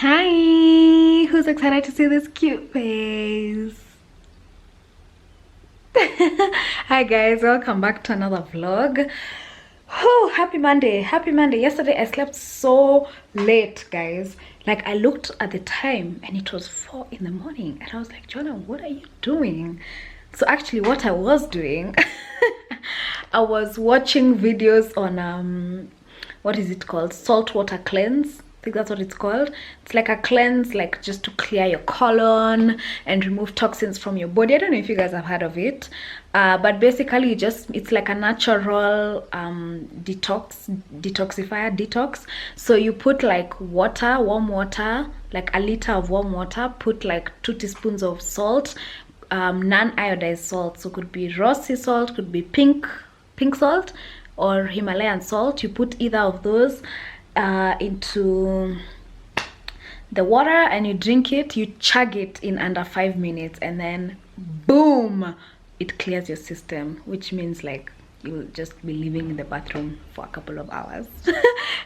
Hi, who's excited to see this cute face? Hi guys, welcome back to another vlog. Oh, happy Monday. Yesterday I slept so late, guys. Like, I looked at the time and it was 4 in the morning and I was like, Joanna, what are you doing? So actually what I was doing, I was watching videos on what is it called, saltwater cleanse. I think that's what it's called. It's like a cleanse, like just to clear your colon and remove toxins from your body. I don't know if you guys have heard of it, but basically it's like a natural detox. So you put like warm water, like a liter of warm water, put like 2 teaspoons of salt, non-iodized salt. So could be raw sea salt, could be pink salt, or Himalayan salt. You put either of those into the water and you drink it. You chug it in under 5 minutes and then boom, it clears your system, which means like you'll just be living in the bathroom for a couple of hours.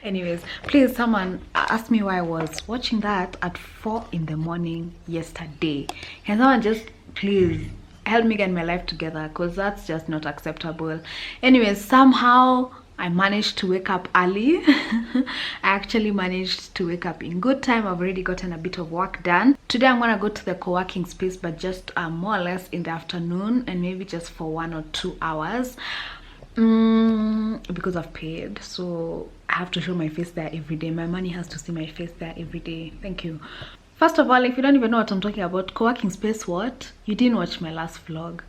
Anyways, please, someone asked me why I was watching that at 4 in the morning yesterday. Can someone just please help me get my life together, because that's just not acceptable. Anyways, somehow I managed to wake up early. I actually managed to wake up in good time. I've already gotten a bit of work done. Today I'm gonna go to the co-working space, but just more or less in the afternoon, and maybe just for 1 or 2 hours, because I've paid, so I have to show my face there every day. My money has to see my face there every day. Thank you. First of all, if you don't even know what I'm talking about, co-working space, what? You didn't watch my last vlog.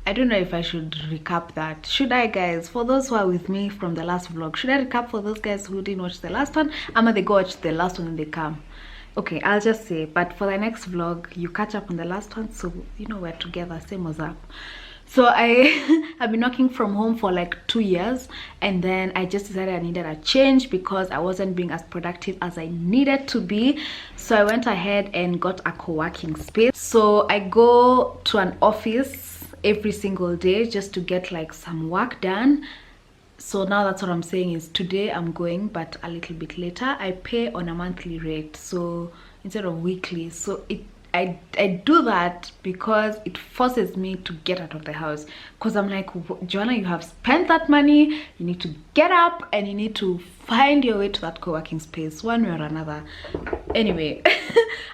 I don't know if I should recap that. Should I, guys? For those who are with me from the last vlog, should I recap for those guys who didn't watch the last one? Ama they go watch the last one and they come. Okay, I'll just say, but for the next vlog, you catch up on the last one, so you know we're together, same as up. So I've been working from home for like 2 years, and then I just decided I needed a change because I wasn't being as productive as I needed to be. So I went ahead and got a co-working space. So I go to an office every single day just to get like some work done. So now that's what I'm saying is today I'm going, but a little bit later. I pay on a monthly rate, so instead of weekly. So I do that because it forces me to get out of the house, because I'm like, Joanna, you have spent that money, you need to get up and you need to find your way to that co-working space one way or another. Anyway,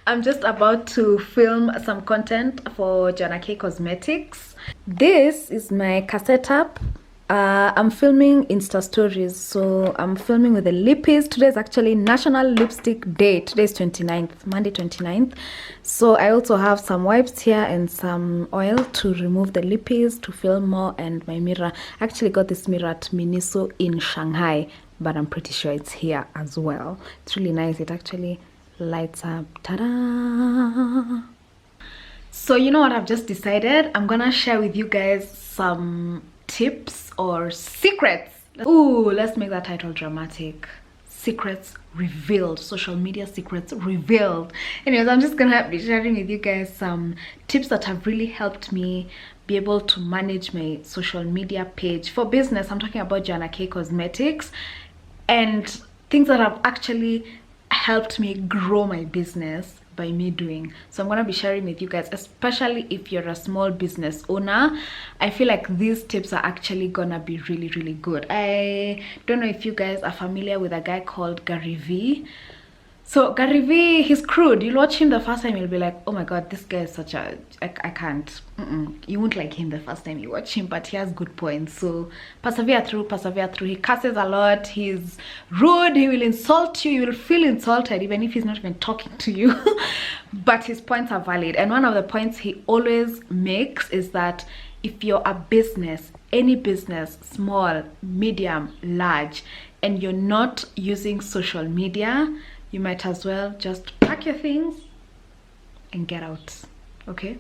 I'm just about to film some content for Joanna K Cosmetics. This is my cassette app. I'm filming Insta stories, so I'm filming with the lippies. Today is actually National Lipstick Day. Today is 29th, Monday 29th. So I also have some wipes here and some oil to remove the lippies, to film more, and my mirror. I actually got this mirror at Miniso in Shanghai, but I'm pretty sure it's here as well. It's really nice. It actually lights up. Ta-da! So you know what I've just decided? I'm gonna share with you guys some tips or secrets. Ooh, let's make that title dramatic. Secrets revealed. Social media secrets revealed. Anyways, I'm just gonna be sharing with you guys some tips that have really helped me be able to manage my social media page for business. I'm talking about Joanna K Cosmetics, and things that have actually helped me grow my business by me doing. So I'm gonna be sharing with you guys, especially if you're a small business owner. I feel like these tips are actually gonna be really good. I don't know if you guys are familiar with a guy called Gary V. So Gary V, he's crude. You'll watch him the first time, you'll be like, oh my god, this guy is such a I can't. You won't like him the first time you watch him, but he has good points. So persevere through. He curses a lot, he's rude, he will insult you, you will feel insulted even if he's not even talking to you. But his points are valid, and one of the points he always makes is that if you're a business, any business, small, medium, large, and you're not using social media, you might as well just pack your things and get out. Okay,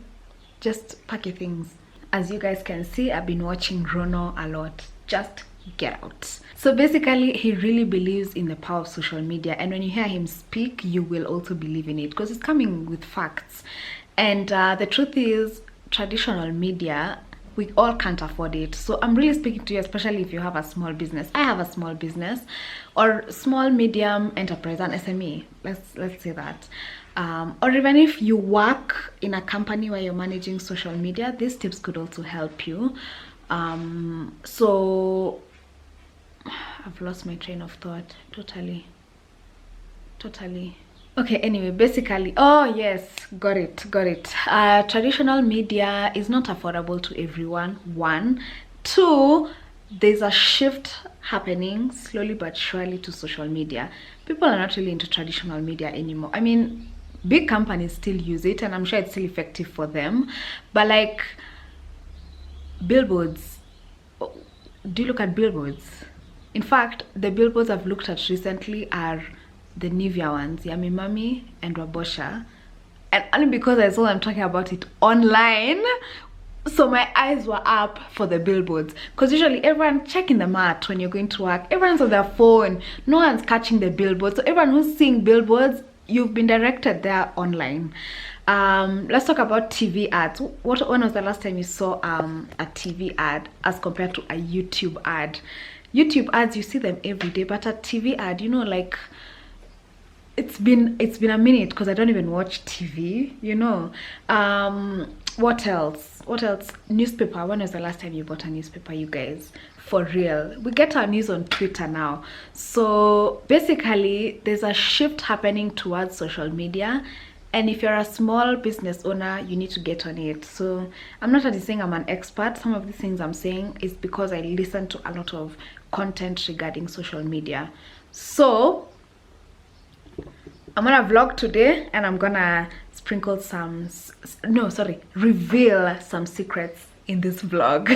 just pack your things. As you guys can see, I've been watching Rono a lot. Just get out. So basically, he really believes in the power of social media, and when you hear him speak, you will also believe in it because it's coming with facts. And the truth is, traditional media we all can't afford it. So I'm really speaking to you, especially if you have a small business. I have a small business, or small medium enterprise, an SME, let's say that. Or even if you work in a company where you're managing social media, these tips could also help you. So I've lost my train of thought totally. Okay, anyway, basically, oh yes, got it. Traditional media is not affordable to everyone, 1. 2, there's a shift happening slowly but surely to social media. People are not really into traditional media anymore. I mean, big companies still use it, and I'm sure it's still effective for them, but like billboards, do you look at billboards? In fact, the billboards I've looked at recently are the Nivea ones, Yummy Mummy and Wabosha, and only because I saw them talking about it online, so my eyes were up for the billboards. Because usually everyone checking the mat when you're going to work, everyone's on their phone, no one's catching the billboards. So everyone who's seeing billboards, you've been directed there online. Let's talk about TV ads. When was the last time you saw a TV ad as compared to a YouTube ad? YouTube ads, you see them every day, but a TV ad, you know, like it's been a minute because I don't even watch TV, you know. What else? Newspaper. When was the last time you bought a newspaper, you guys? For real, we get our news on Twitter now. So basically there's a shift happening towards social media, and if you're a small business owner, you need to get on it. So I'm not really saying I'm an expert. Some of the things I'm saying is because I listen to a lot of content regarding social media. So I'm gonna vlog today, and I'm gonna sprinkle reveal some secrets in this vlog.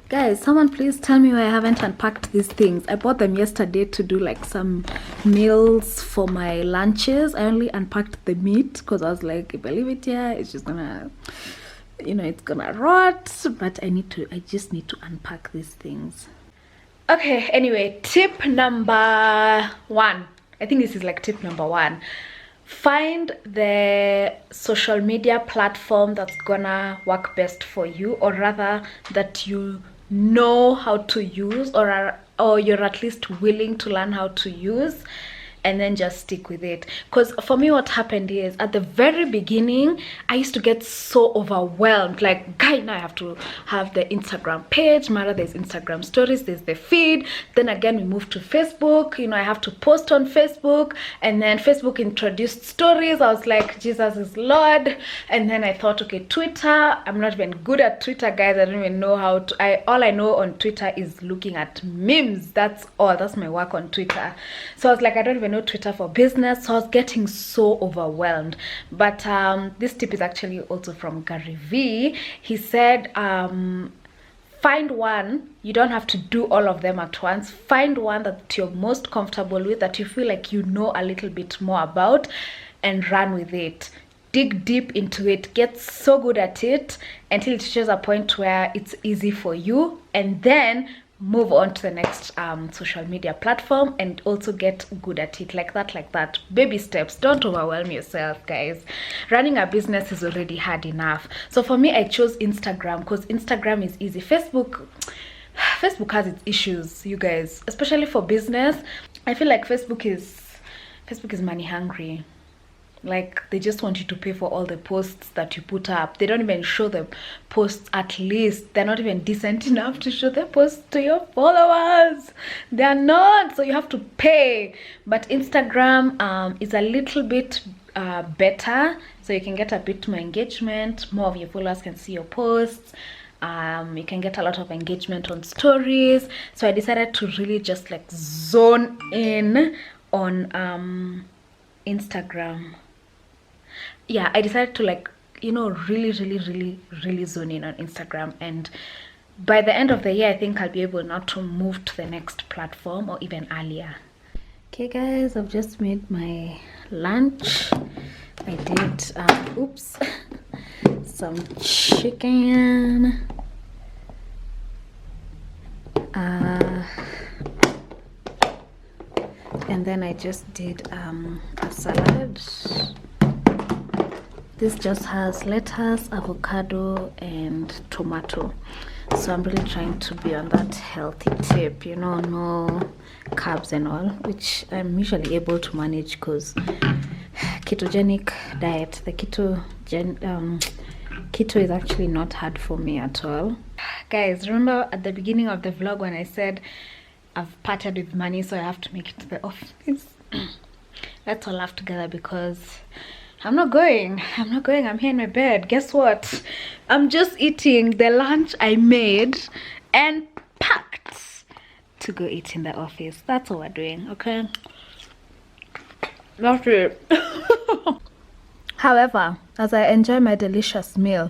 Guys, someone please tell me why I haven't unpacked these things. I bought them yesterday to do like some meals for my lunches. I only unpacked the meat because I was like, if I leave it here, it's just gonna, you know, it's gonna rot. But I just need to unpack these things. Okay, anyway, tip number 1. I think this is like tip number 1. Find the social media platform that's gonna work best for you, or rather that you know how to use, or you're at least willing to learn how to use, and then just stick with it. Because for me, what happened is, at the very beginning, I used to get so overwhelmed. Like, guy, now I have to have the Instagram page. Mara, there's Instagram stories, there's the feed. Then again, we moved to Facebook. You know, I have to post on Facebook. And then Facebook introduced stories. I was like, Jesus is Lord. And then I thought, okay, Twitter. I'm not even good at Twitter, guys. I don't even know how to. All I know on Twitter is looking at memes. That's all. That's my work on Twitter. So I was like, I don't even know Twitter for business. So I was getting so overwhelmed. But this tip is actually also from Gary V. He said, find one. You don't have to do all of them at once. Find one that you're most comfortable with, that you feel like you know a little bit more about, and run with it. Dig deep into it. Get so good at it until it reaches a point where it's easy for you, and then move on to the next social media platform and also get good at it, like that. Baby steps. Don't overwhelm yourself, guys. Running a business is already hard enough. So for me, I chose Instagram because Instagram is easy. Facebook has its issues, you guys, especially for business. I feel like Facebook is money hungry. Like, they just want you to pay for all the posts that you put up. They don't even show the posts. At least they're not even decent enough to show the posts to your followers. They're not, so you have to pay. But Instagram is a little bit better, so you can get a bit more engagement. More of your followers can see your posts. You can get a lot of engagement on stories. So I decided to really just like zone in on Instagram. Yeah, I decided to, like, you know, really zone in on Instagram, and by the end of the year I think I'll be able now to move to the next platform, or even earlier. Okay guys, I've just made my lunch. I did oops, some chicken, and then I just did a salad. This just has lettuce, avocado, and tomato. So I'm really trying to be on that healthy tip, you know, no carbs and all, which I'm usually able to manage because ketogenic diet, the keto is actually not hard for me at all. Guys, remember at the beginning of the vlog when I said I've parted with money, so I have to make it to the office? Let's all laugh together because I'm not going. I'm here in my bed. Guess what? I'm just eating the lunch I made and packed to go eat in the office. That's all we're doing, okay? That's it. However, as I enjoy my delicious meal,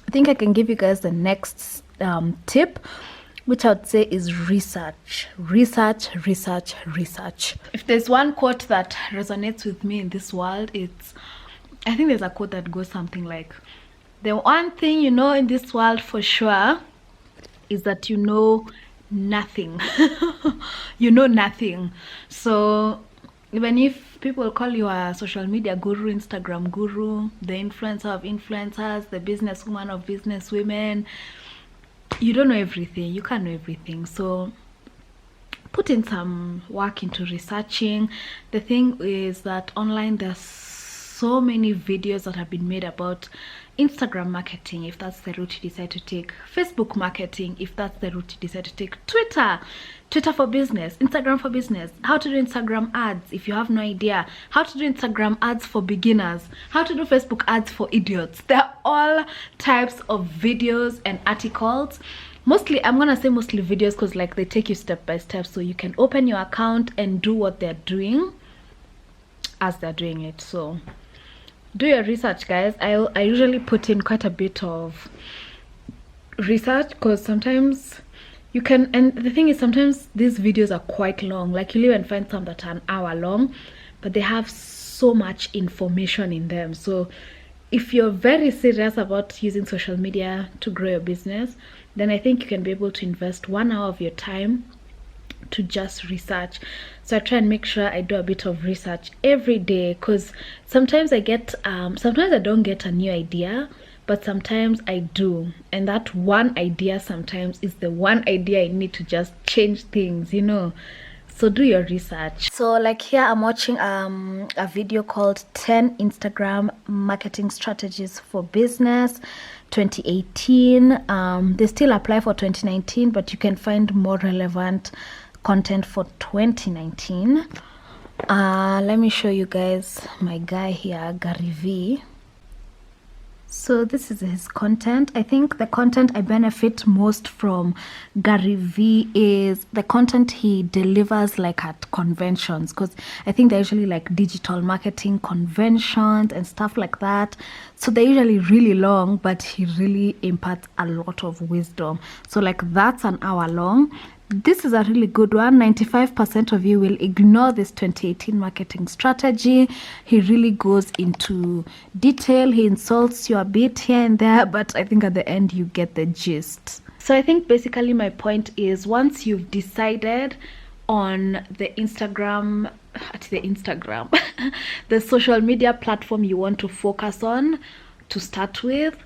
I think I can give you guys the next tip, which I would say is research. If there's one quote that resonates with me in this world, I think there's a quote that goes something like, the one thing you know in this world for sure is that you know nothing. You know nothing. So even if people call you a social media guru, Instagram guru, the influencer of influencers, the businesswoman of businesswomen, you don't know everything. You can't know everything. So put in some work into researching. The thing is that online there's so many videos that have been made about Instagram marketing, if that's the route you decide to take, Facebook marketing, if that's the route you decide to take, Twitter for business, Instagram for business, how to do Instagram ads if you have no idea, how to do Instagram ads for beginners, how to do Facebook ads for idiots. There are all types of videos and articles. Mostly, I'm gonna say mostly videos because like they take you step by step, so you can open your account and do what they're doing as they're doing it. So do your research, guys. I usually put in quite a bit of research because sometimes you can, and the thing is sometimes these videos are quite long. Like you'll even find some that are an hour long, but they have so much information in them. So if you're very serious about using social media to grow your business, then I think you can be able to invest 1 hour of your time to just research. So I try and make sure I do a bit of research every day, because sometimes I get sometimes I don't get a new idea, but sometimes I do, and that one idea sometimes is the one idea I need to just change things, you know. So do your research. So like here I'm watching a video called 10 Instagram marketing strategies for business 2018. They still apply for 2019, but you can find more relevant content for 2019. Let me show you guys my guy here, Gary V. So this is his content. I think the content I benefit most from Gary V is the content he delivers like at conventions, because I think they're usually like digital marketing conventions and stuff like that. So they're usually really long, but he really imparts a lot of wisdom. So like that's an hour long. This is a really good one. 95% of you will ignore this 2018 marketing strategy. He really goes into detail. He insults you a bit here and there, but I think at the end you get the gist. So I think basically my point is, once you've decided on the the social media platform you want to focus on to start with,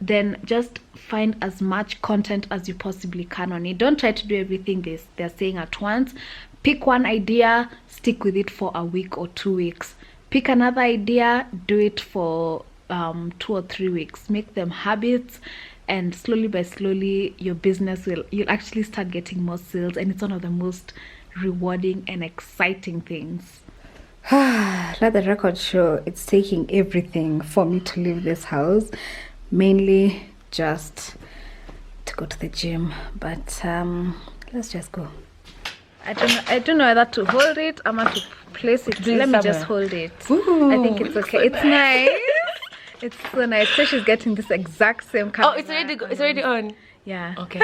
then just find as much content as you possibly can on it. Don't try to do everything they're saying at once. Pick one idea, stick with it for a week or 2 weeks. Pick another idea, do it for 2 or 3 weeks. Make them habits, and slowly by slowly your business you'll actually start getting more sales, and it's one of the most rewarding and exciting things. Let the record show it's taking everything for me to leave this house, mainly just to go to the gym, but let's just go. I don't know whether to hold it or to place it. Let me just hold it. Ooh, I think it's okay. It's nice. It's so nice. So she's getting this exact same camera. Oh, it's already on. Yeah. Okay.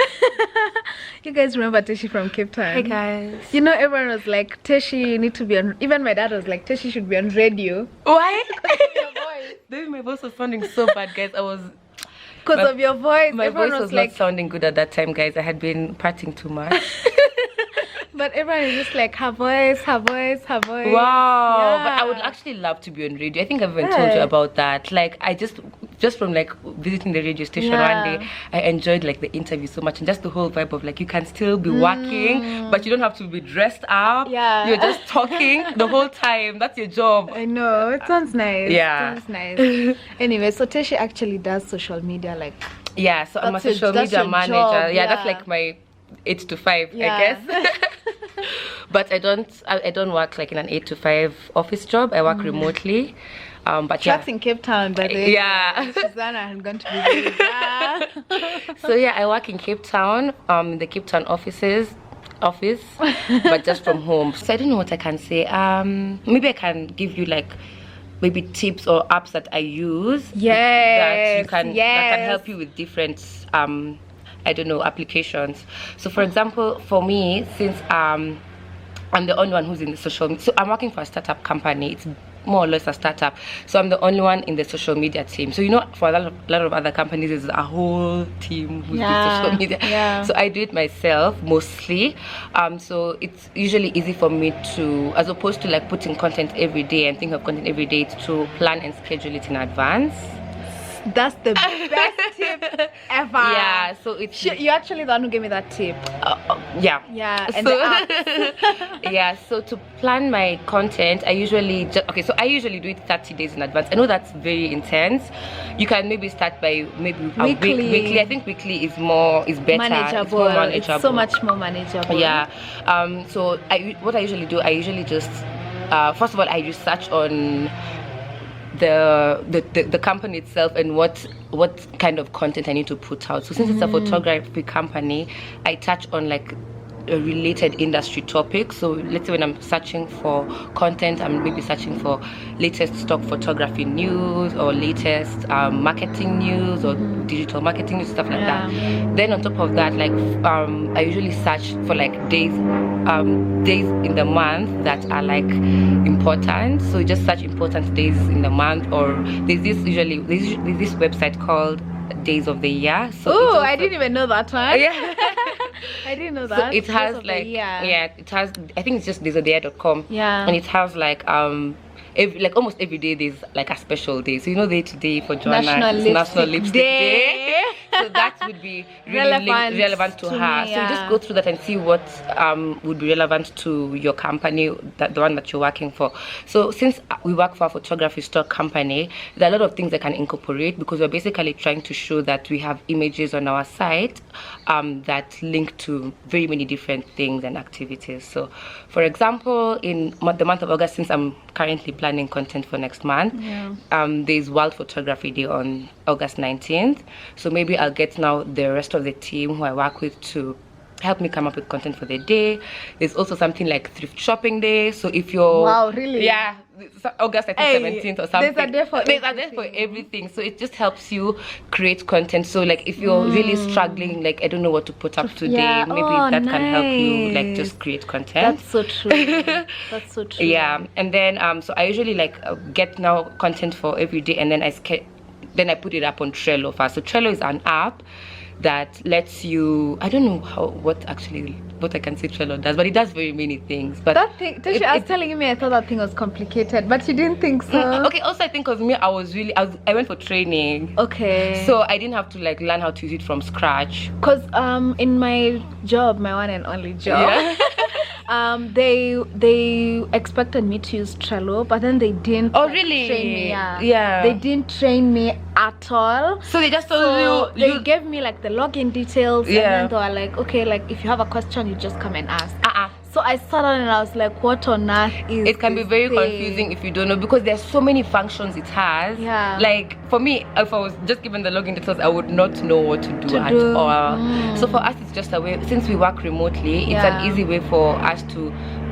You guys remember Teshi from Cape Town? Hey guys. You know, everyone was like, Teshi, you need to be on. Even my dad was like, Teshi should be on radio. Why? Because of your voice. Baby, my voice was sounding so bad, guys. Because of your voice. My voice was like, not sounding good at that time, guys. I had been partying too much. But everyone is just like, her voice. Wow. Yeah. But I would actually love to be on radio. I think I've even told you about that. Like, I just from like visiting the radio station one day, I enjoyed like the interview so much, and just the whole vibe of like, you can still be working, but you don't have to be dressed up. Yeah. You're just talking the whole time. That's your job. I know. It sounds nice. Yeah. It sounds nice. Anyway, so Teshi actually does social media, like. Yeah, so I'm a social media manager. Job, yeah, that's like my 8 to 5, I guess. But I don't work like in an 8 to 5 office job. I work remotely. But Trucks in Cape Town, by the way. Yeah. Susanna, I'm going to be there. So yeah, I work in Cape Town, in the Cape Town office, but just from home. So I don't know what I can say. Maybe I can give you like maybe tips or apps that I use. Yes. That can help you with different I don't know, applications. So for example, for me, since I'm the only one who's in the social media, so I'm working for a startup company. It's more or less a startup, so I'm the only one in the social media team. So you know, for a lot of other companies, there's a whole team who's doing social media. So I do it myself mostly. So it's usually easy for me to, as opposed to like putting content every day and think of content every day, to plan and schedule it in advance. That's the best tip ever. Yeah, so it's you're actually the one who gave me that tip. Yeah, and so, the apps. Yeah, so to plan my content, I usually do it 30 days in advance. I know that's very intense. You can maybe start by maybe weekly. I think weekly is better. Manageable. It's more manageable. It's so much more manageable. Yeah. So what I usually do, just first of all, I research on the company itself and what kind of content I need to put out. So since it's a photography company, I touch on like a related industry topic. So let's say when I'm searching for content, I'm maybe searching for latest stock photography news or latest marketing news or digital marketing news, stuff like that. Then on top of that, like I usually search for like days in the month that are like important. So just search important days in the month, or there's this website called Days of the Year. So I didn't even know that one. Yeah. I didn't know that. So it has like it has, I think it's just daysoftheyear.com. Yeah. And it has like almost every day there's like a special day. So you know, today for Joanna, National Lipstick Day. So that would be really relevant to her. Me, so you just go through that and see what would be relevant to your company, the one that you're working for. So since we work for a photography stock company, there are a lot of things I can incorporate, because we're basically trying to show that we have images on our site that link to very many different things and activities. So for example, in the month of August, since I'm currently planning content for next month, there's World Photography Day on August 19th. So maybe I'll get now the rest of the team who I work with to help me come up with content for the day. There's also something like Thrift Shopping Day. So if you're August, I think 17th or something. There's a day for everything. So it just helps you create content. So like if you're really struggling, like I don't know what to put up today, maybe that can help you like just create content. That's so true. That's so true. Yeah. And then so I usually like get now content for every day, and then I put it up on Trello first. So Trello is an app that lets you, I don't know what I can say Trello does, but it does very many things. But that thing, I was telling me I thought that thing was complicated, but you didn't think so. Okay, also I think because me, I went for training. Okay. So I didn't have to like learn how to use it from scratch. Because in my job, my one and only job, they expected me to use Trello, but then they didn't train me. Yeah. They didn't train me at all. So they just told you they gave me like the login details, and then they were like, okay, like if you have a question, you just come and ask. So I sat down and I was like, what on earth is it? Can be very confusing if you don't know, because there's so many functions it has. Yeah. Like for me, if I was just given the login details, I would not know what to do at all. So for us, it's just a way, since we work remotely, it's an easy way for us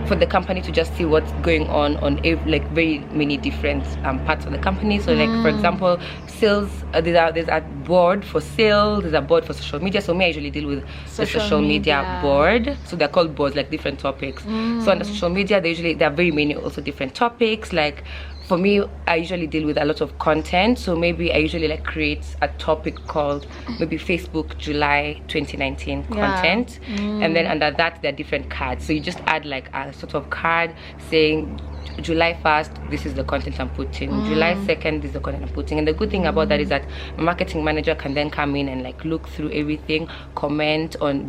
for the company to just see what's going on like very many different parts of the company. So like for example, sales, there's a board for sales, there's a board for social media. So me, I usually deal with the social media board. So they're called boards, like different topics. So on the social media, there are very many also different topics. Like for me, I usually deal with a lot of content. So maybe I usually like create a topic called maybe Facebook July 2019 content. And then under that, there are different cards. So you just add like a sort of card saying July 1st, this is the content I'm putting. July 2nd, this is the content I'm putting. And the good thing about that is that my marketing manager can then come in and like look through everything, comment on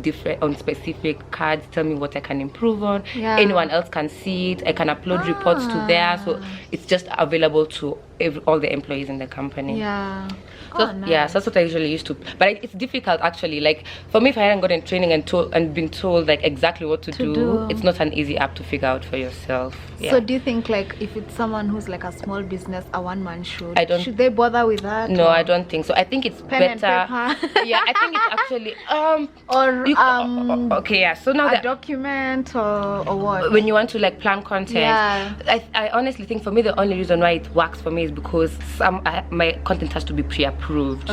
specific cards, tell me what I can improve on. Anyone else can see it. I can upload reports to there. So it's just available to all the employees in the company. So nice. So that's what I usually used to. But it's difficult actually. Like for me, if I hadn't gotten training and been told like exactly what to do, it's not an easy app to figure out for yourself. So do you think like if it's someone who's like a small business, a one-man show, should they bother with that? No, I don't think so. I think it's pen better. And paper. Yeah, I think it's actually So now a document or what? When you want to like plan content, I honestly think for me the only reason why it works for me is because my content has to be pre-approved.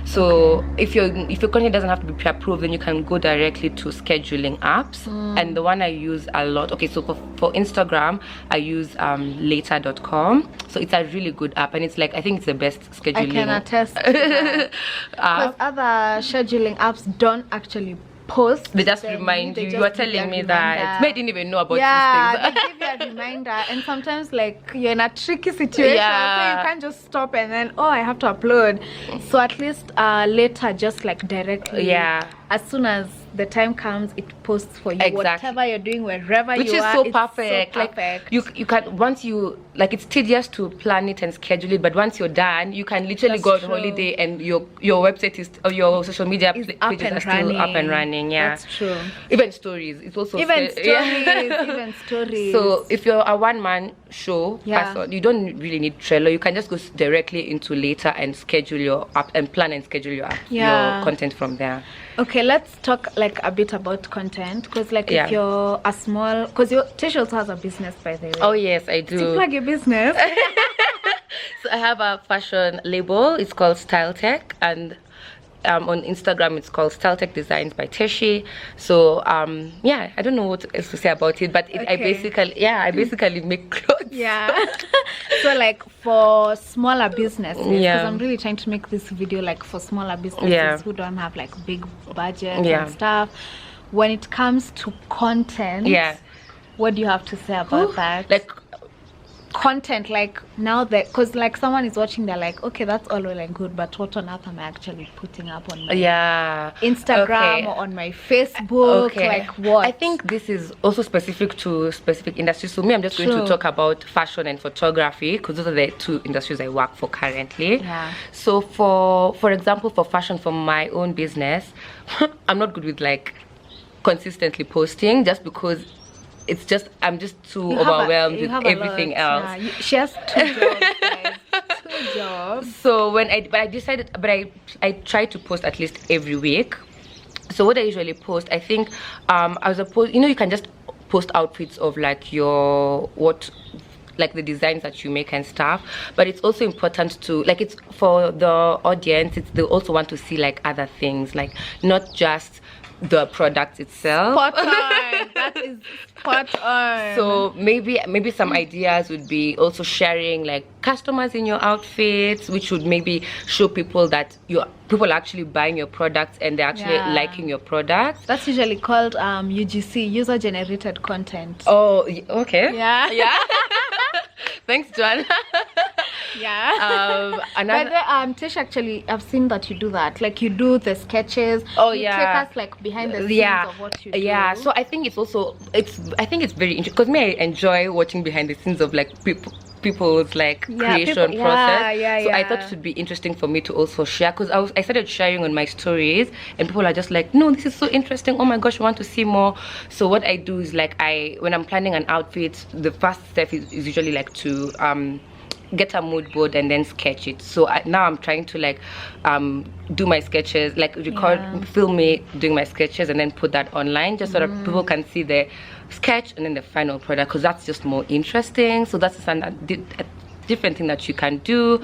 So if your content doesn't have to be pre-approved, then you can go directly to scheduling apps. And the one I use a lot, so for Instagram I use later.com. So it's a really good app, and it's like I think it's the best scheduling. I can attest to that. Because other scheduling apps don't actually post. They just remind you. You are telling me that. I didn't even know about these things. They give you a reminder, and sometimes like you're in a tricky situation, so you can't just stop and then I have to upload. So at least later, just like directly. As soon as the time comes, it posts for you. Whatever you're doing, wherever you are. Which is so perfect. So perfect. Like you can, once you like, it's tedious to plan it and schedule it, but once you're done, you can literally go on holiday and your website is, or your social media pages are still up and running. That's true. Even stories, it's also even stories. So if you're a one-man show person, you don't really need Trello. You can just go directly into Later and schedule your app and plan and schedule your content from there. Okay, let's talk like a bit about content, because like if you're a small, because Tisha also has a business, by the way. Oh yes, I do. To plug your business. So I have a fashion label. It's called Style Tech, and on Instagram it's called Style Tech Designs by Teshi. So I don't know what else to say about it, but I basically make clothes. So like for smaller businesses, because I'm really trying to make this video like for smaller businesses who don't have like big budgets and stuff. When it comes to content, what do you have to say about that? Like content, like now that, because like someone is watching, they're like, okay, that's all well and good, but what on earth am I actually putting up on my Instagram or on my Facebook? Like what? I think this is also specific to specific industries. So me, I'm just going to talk about fashion and photography, because those are the two industries I work for currently. So for example, for fashion, for my own business, I'm not good with like consistently posting, just because it's just I'm just too overwhelmed with everything else. She has 2 jobs, guys. 2 jobs. So I try to post at least every week. So what I usually post, I think you can just post outfits of like like the designs that you make and stuff, but it's also important to like, it's for the audience, they also want to see like other things, like not just the product itself. Spot on. That is spot on. So maybe some ideas would be also sharing like customers in your outfits, which would maybe show people that people are actually buying your products and they're actually liking your products. That's usually called UGC, user generated content. Oh, okay. Yeah. Yeah. Thanks, Joanna. Yeah. Another Tish, actually, I've seen that you do that. Like you do the sketches. Oh, you yeah. take us like behind the scenes of what you do. Yeah. So I think it's also I think it's very interesting because I enjoy watching behind the scenes of like people's like creation process. So I thought it would be interesting for me to also share, because I started sharing on my stories and people are just like, no, this is so interesting, oh my gosh, I want to see more. So what I do is like when I'm planning an outfit, the first step is usually like to get a mood board and then sketch it. So now I'm trying to like do my sketches, like film me doing my sketches and then put that online just so that people can see the sketch and then the final product, because that's just more interesting. So that's a different thing that you can do.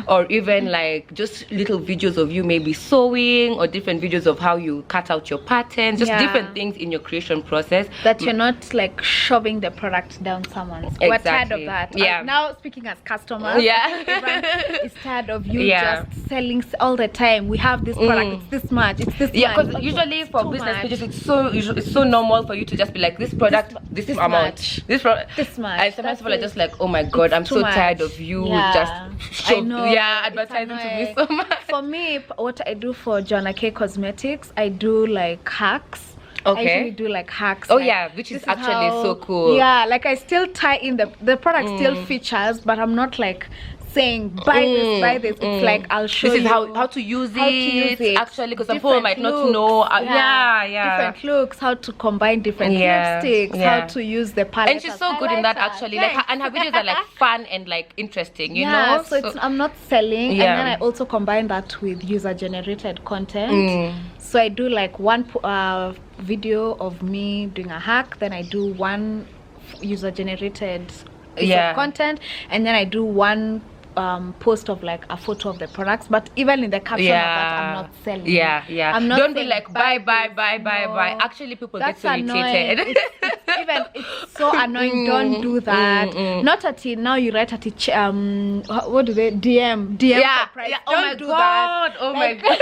Or even like just little videos of you maybe sewing, or different videos of how you cut out your patterns, just different things in your creation process that you're not like shoving the product down someone's. We're tired of that. Now speaking as customers, everyone is tired of you just selling all the time. We have this product, it's this much, it's this much. Because usually for business pages it's so normal for you to just be like, this product this amount, this product this much, and sometimes people are just like, oh my god, I'm so tired of you just advertising to me so much. For me, what I do for Joanna K Cosmetics, I do like hacks. I usually do like hacks. Which is actually so cool. Like I still tie in the product still features, but I'm not like saying buy this. It's like I'll show this is you how to use it actually, because some people might not know. Different looks, how to combine different lipsticks, how to use the palette. And she's so good in that actually. Like and her videos are like fun and like interesting, you know. So I'm not selling, and then I also combine that with user generated content. So I do like one video of me doing a hack, then I do one user generated piece of content, and then I do one post of like a photo of the products, but even in the caption of that, I'm not selling. I'm not. Don't be like buy. Actually, people get so irritated. It's so annoying. Don't do that. Not at it. Now you write at it. What do they DM? For price. Don't do that. Oh my god.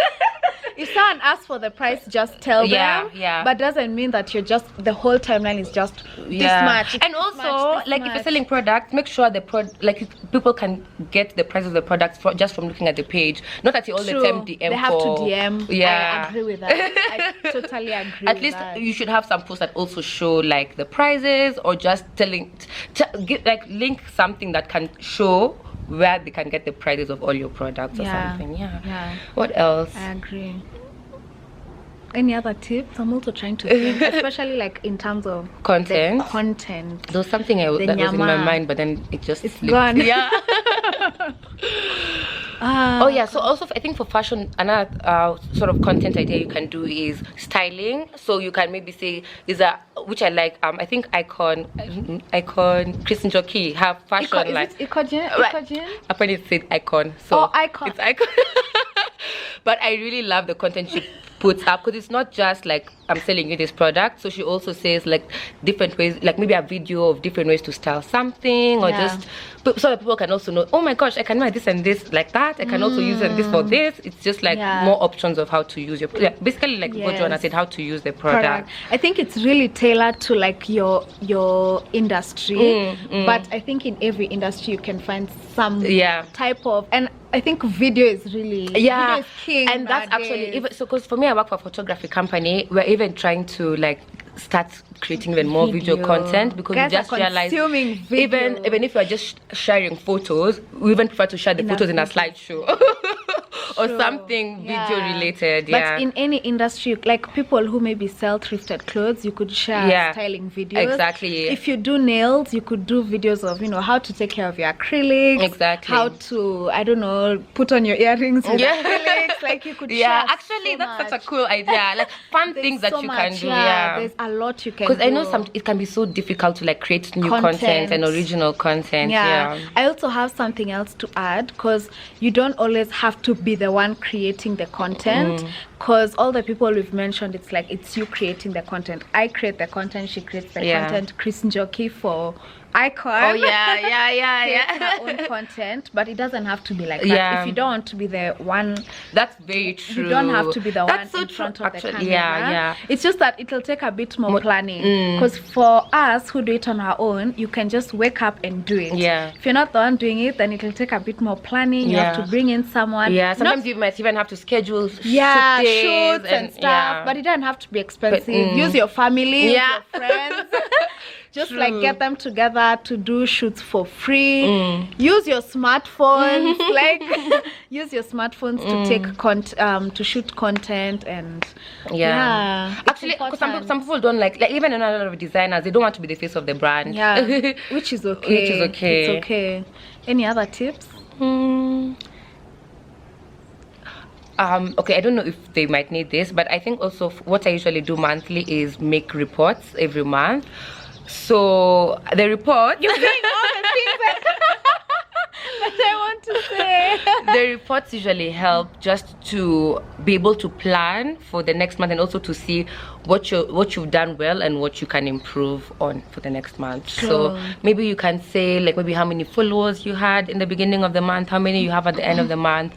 If someone asks for the price, just tell them. But doesn't mean that you're just the whole timeline is just this much. And also, like if you're selling products, make sure people can get the price of the products just from looking at the page. Not that you all the time DM. They have to DM. I agree with that. I totally agree. At least you should have some posts that also show like the prices, or just link something that can show where they can get the prices of all your products or something. What else? I agree. Any other tips? I'm also trying to think, especially like in terms of content. There was something that was in my mind, but then it's slipped. Gone. So also I think for fashion, another sort of content idea you can do is styling. So you can maybe say which I like. I think Icon, Kristen Jockey have fashion Icon. Apparently it said Icon. So Icon. It's Icon. But I really love the content she puts up, because it's not just like I'm selling you this product. So she also says like different ways, like maybe a video of different ways to style something, or just so that people can also know, oh my gosh, I can wear this and this like that. I can also use this for this. It's just like more options of how to use your basically like what Joanna said, how to use the product. I think it's really tailored to like your industry, but I think in every industry you can find some type of, and I think video is really video is king. And that's actually even so, because for me I work for a photography company. We're even trying to like start creating even more video content, because we just realized even if you're just sharing photos, we even prefer to share the photos in a slideshow or something video related. But in any industry, like people who maybe sell thrifted clothes, you could share styling videos. Exactly. If you do nails, you could do videos of how to take care of your acrylics. Exactly. How to, I don't know, put on your earrings with acrylics. Like you could share actually that's such a cool idea. Like fun things that you can do. There's a lot you can do. Because I know it can be so difficult to like create new content and original content. I also have something else to add, because you don't always have to be the one creating the content, because all the people we've mentioned, it's like it's you creating the content. I create the content, she creates the content. Chris Njoki for Icon. Oh yeah. Her own content, but it doesn't have to be like that. If you don't want to be the one, that's very true. You don't have to be the one so in front of actually, the camera. Yeah. It's just that it'll take a bit more planning. Because for us who do it on our own, you can just wake up and do it. Yeah. If you're not the one doing it, then it'll take a bit more planning. You have to bring in someone. Yeah. Sometimes you might even have to schedule shoots and stuff. But it doesn't have to be expensive. Use your family, use your friends. Just like get them together to do shoots for free. Use your smartphones, like use your smartphones to take to shoot content and actually, because some people don't like even a lot of designers, they don't want to be the face of the brand. Yeah, which is okay. It's okay. Any other tips? Okay, I don't know if they might need this, but I think also what I usually do monthly is make reports every month. So the report, you're saying all the things that I want to say. The reports usually help just to be able to plan for the next month, and also to see what you've done well and what you can improve on for the next month. So maybe you can say like maybe how many followers you had in the beginning of the month, how many you have at the end of the month,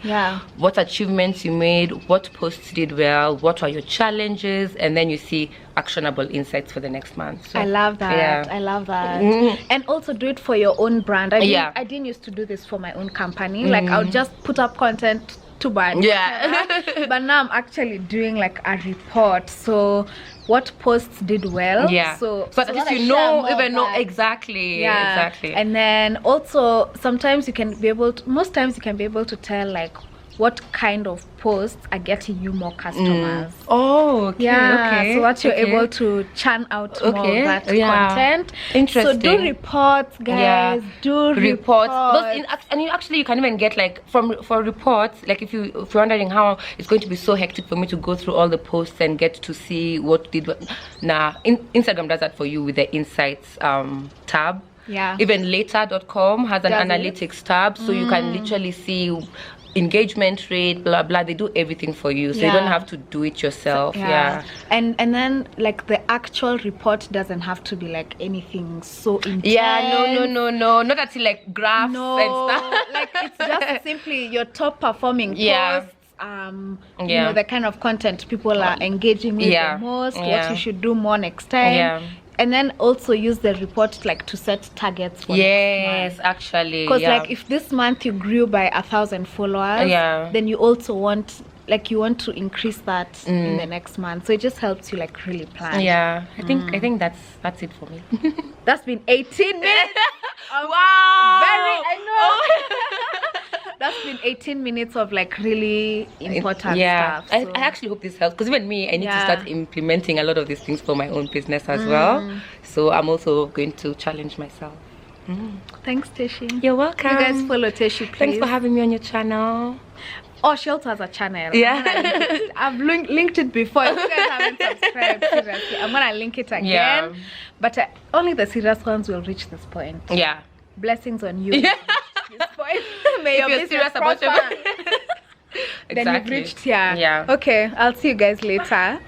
what achievements you made, what posts did well, what are your challenges, and then you see actionable insights for the next month. So, I love that. I love that. And also do it for your own brand. I didn't used to do this for my own company. Like I'll just put up content to buy. But now I'm actually doing like a report. So what posts did well. So at least you know, even know exactly. And then also sometimes you can be able to, most times you can be able to tell like what kind of posts are getting you more customers. So that you're able to churn out more of that content. Interesting. So do reports, guys. Do reports. And you can even get like for reports, like if you're wondering how it's going to be so hectic for me to go through all the posts and get to see what did what. Instagram does that for you with the insights tab. Even later.com has an analytics tab, so you can literally see engagement rate, blah blah. They do everything for you, so you don't have to do it yourself. And then like the actual report doesn't have to be like anything so intense. No, not until like graphs and stuff. Like it's just simply your top performing posts, you know, the kind of content people are engaging with the most, what you should do more next time. And then also use the report like to set targets for next month. Actually, because like if this month you grew by 1,000 followers, then you also want to increase that in the next month. So it just helps you like really plan. I think that's it for me. That's been 18 minutes. That's been 18 minutes of like really important stuff. So. I actually hope this helps, because even me, I need to start implementing a lot of these things for my own business as well. So I'm also going to challenge myself. Thanks, Teshi. You're welcome. You guys follow Teshi, please. Thanks for having me on your channel. Oh, she also has a channel. I've linked it before. If you guys haven't subscribed, seriously, I'm gonna link it again. But only the serious ones will reach this point. Blessings on you. This point. May your business serious about your Exactly. Then you've reached here. Okay, I'll see you guys later.